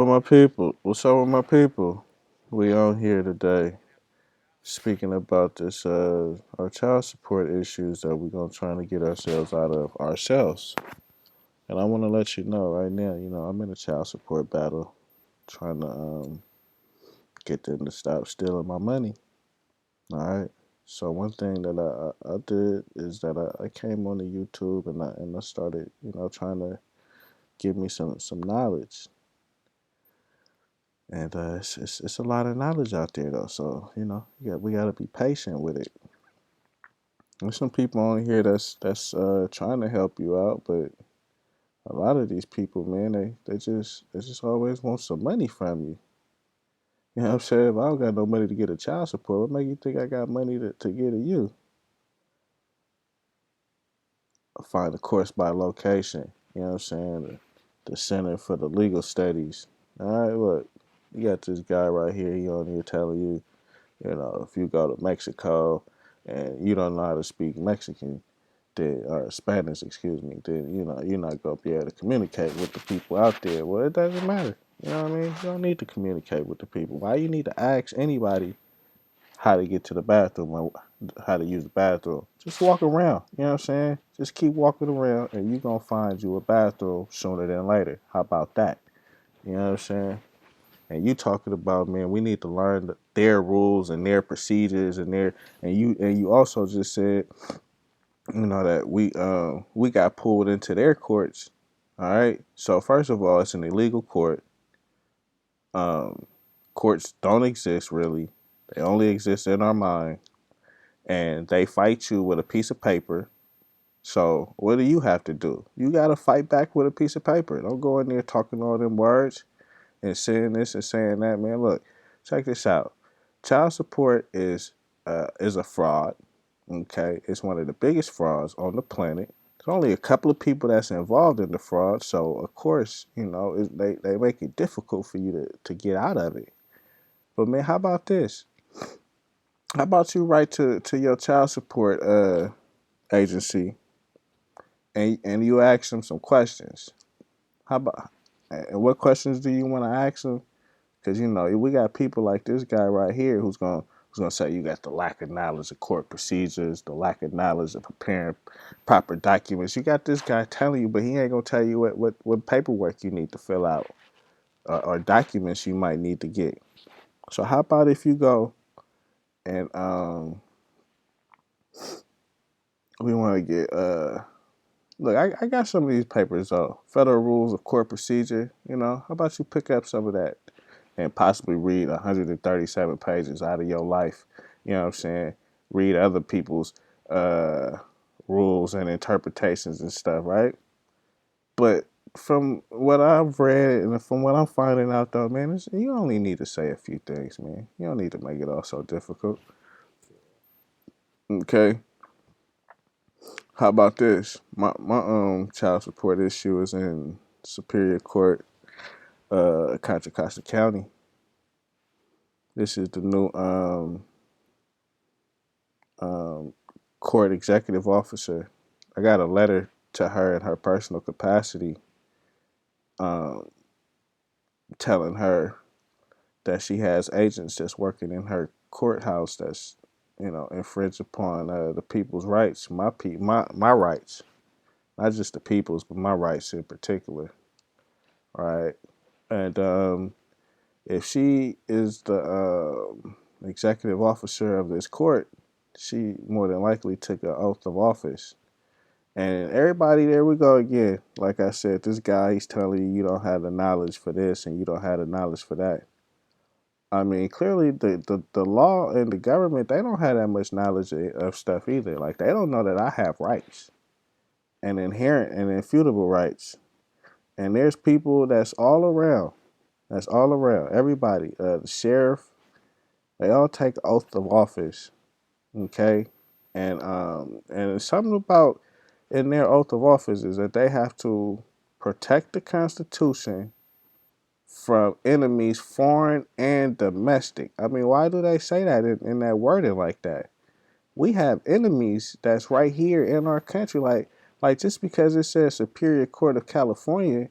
My people, what's up with my people? We on here today speaking about this our child support issues that we're gonna try to get ourselves out of ourselves. And I want to let you know right now, I'm in a child support battle, trying to get them to stop stealing my money. All right. So one thing that I did is that I came on the YouTube and I started, trying to give me some knowledge. And it's a lot of knowledge out there though, so we gotta be patient with it. There's some people on here that's trying to help you out, but a lot of these people, man, they just always want some money from you. You know what I'm saying? If I don't got no money to get a child support, what make you think I got money to get to you? I find the course by location. You know what I'm saying? The Center for the Legal Studies. All right, look, you got this guy right here. He on here telling you, if you go to Mexico and you don't know how to speak Mexican, then or Spanish, excuse me, then you're not gonna be able to communicate with the people out there. Well, it doesn't matter. You know what I mean? You don't need to communicate with the people. Why you need to ask anybody how to get to the bathroom or how to use the bathroom? Just walk around. You know what I'm saying? Just keep walking around, and you're gonna find you a bathroom sooner than later. How about that? You know what I'm saying? And you talking about, man, we need to learn their rules and their procedures and you also just said, that we got pulled into their courts. All right. So first of all, it's an illegal court. Um, Courts don't exist really. They only exist in our mind, and they fight you with a piece of paper. So what do you have to do? You got to fight back with a piece of paper. Don't go in there talking all them words and saying this and saying that, man. Look, check this out. Child support is a fraud. Okay, it's one of the biggest frauds on the planet. There's only a couple of people that's involved in the fraud, so of course, they make it difficult for you to get out of it. But man, how about this? How about you write to your child support agency and you ask them some questions? How about and what questions do you want to ask them? Because we got people like this guy right here who's gonna say you got the lack of knowledge of court procedures, the lack of knowledge of preparing proper documents. You got this guy telling you, but he ain't gonna tell you what paperwork you need to fill out or documents you might need to get. So how about if you go and we want to get look, I got some of these papers though. Federal Rules of Court Procedure. How about you pick up some of that and possibly read 137 pages out of your life? You know what I'm saying? Read other people's uh, rules and interpretations and stuff, right? But from what I've read and from what I'm finding out though, man, you only need to say a few things, man. You don't need to make it all so difficult. Okay. How about this? My child support issue is in Superior Court, Contra Costa County. This is the new um, court executive officer. I got a letter to her in her personal capacity, um, telling her that she has agents that's working in her courthouse that's infringe upon the people's rights, my rights, not just the people's, but my rights in particular, right? And if she is the executive officer of this court, she more than likely took an oath of office. And everybody, there we go again. Like I said, this guy, he's telling you don't have the knowledge for this and you don't have the knowledge for that. I mean, clearly the law and the government, they don't have that much knowledge of stuff either. Like, they don't know that I have rights and inherent and infutable rights. And there's people that's all around. That's all around. Everybody, the sheriff, they all take the oath of office, okay? And it's something about in their oath of office is that they have to protect the Constitution from enemies, foreign and domestic. I mean, why do they say that in that wording like that? We have enemies that's right here in our country. Like just because it says Superior Court of California,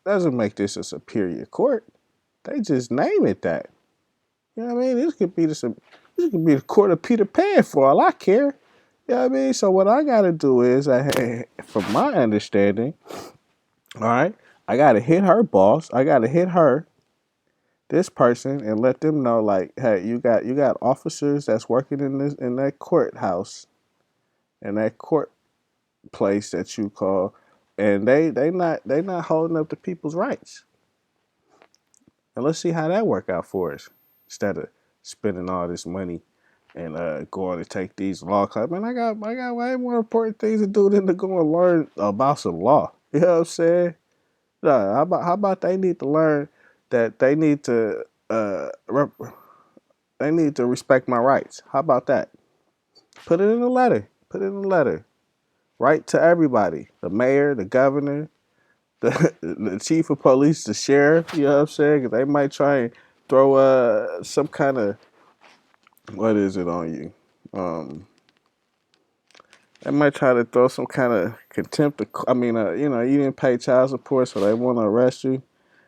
doesn't make this a superior court. They just name it that. You know what I mean? This could be the court of Peter Pan for all I care. You know what I mean? So what I gotta do is, from my understanding, all right, I gotta hit her boss. I gotta hit her, this person, and let them know, like, hey, you got officers that's working in that courthouse, in that court place that you call, and they not holding up the people's rights. And let's see how that work out for us. Instead of spending all this money and going to take these law classes. Man, I got way more important things to do than to go and learn about some law. You know what I'm saying? No, how about they need to learn that they need to respect my rights. How about that? Put it in a letter. Put it in a letter. Right to everybody. The mayor, the governor, the chief of police, the sheriff, you know what I'm saying? 'Cause they might try and throw some kind of, what is it on you? They might try to throw some kind of contempt of, you didn't pay child support, so they want to arrest you.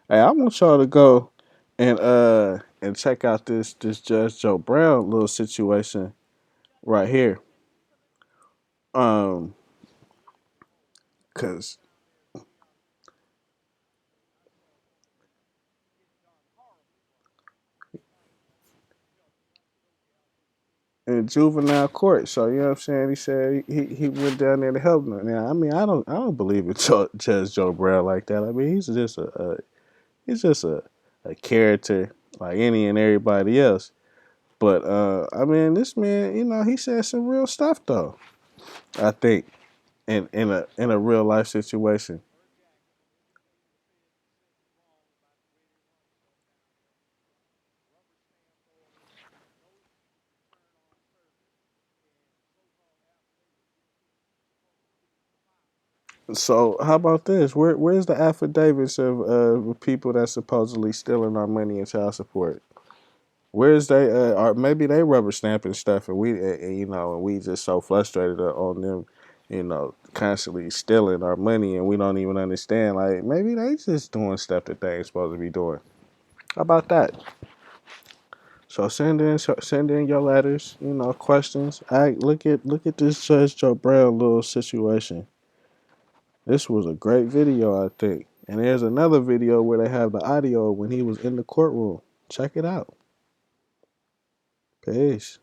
Hey, I want y'all to go and check out this Judge Joe Brown little situation right here. Um, cause in juvenile court. So you know what I'm saying. He said he went down there to help them. Now, I don't believe in Judge Joe Brown like that. I mean, he's just a character like any and everybody else. But this man, he said some real stuff though. I think in a real life situation. So how about this? Where's the affidavits of people that's supposedly stealing our money and child support? Where's they or maybe they rubber stamping stuff, and we just so frustrated on them, constantly stealing our money, and we don't even understand. Like maybe they just doing stuff that they ain't supposed to be doing. How about that? So send in your letters, questions. Look at this Judge Joe Brown little situation. This was a great video, I think. And there's another video where they have the audio when he was in the courtroom. Check it out. Peace.